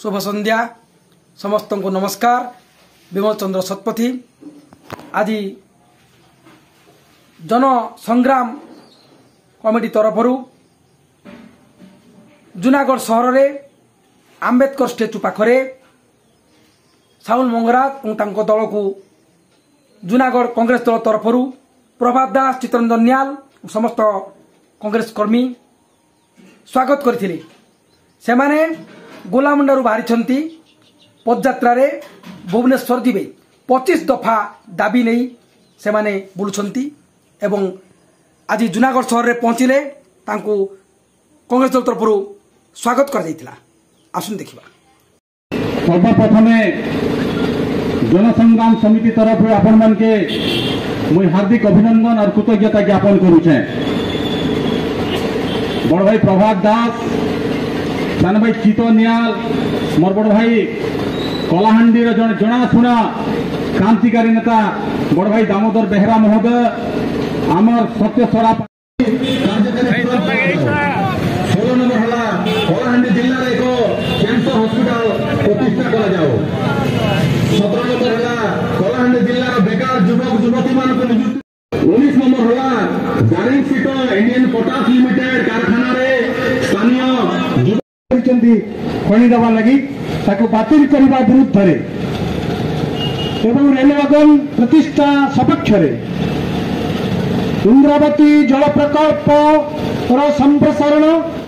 शुभ संध्या समस्त को नमस्कार। विमल चंद्र शतपथी आज जन संग्राम कमिटी तरफ जूनागढ़ सहर में आंबेडकर स्टेचू पाखरे साउल मंगराज और दल को जूनागढ़ कांग्रेस दल तरफ प्रभात दास चित्तरंजन न्याल समस्त कांग्रेस कर्मी स्वागत करथिले। सेमाने गोलामुंडारू बाहरी पदयात्रा रे भुवनेश्वर जीवे 25 दफा दाबी नहीं सेमाने बुलुछंती एवं आज जूनागढ़ सहर रे पहुंचिले तांको कांग्रेस दल तरफ स्वागत कर जाइतिला। आसुन देखिबा। सर्वप्रथमे जनसंग्राम समिति तरफ आपण मन के मुई हार्दिक अभिनंदन और कृतज्ञता ज्ञापन करुचे। बड़ भाई प्रभात दास, सान भाई चित्त नियाल, मोर बड़ भाई कलाहांडी जन जनाशुना क्रांतिकारी नेता बड़ भाई दामोदर बेहरा महोदय, आमर सत्य सरा 16 नंबर हला कलाहांडी जिल्ला रे एको कैंसर हॉस्पिटल प्रतिष्ठा करा जाओ। 17 नंबर हला कलाहांडी जिल्ला रो बेकार युवक युवती मान को नियुक्ति। 19 नंबर हला जारिंग स्थित इंडियन पोटास लिमिटेड कारखाना रे स्थानीय खणी देवा लगी ताको बातिल करबा विरुद्ध रे एवं रेल वगन प्रतिष्ठा सपक्ष रे इंद्रावती जल प्रकल्प संप्रसारण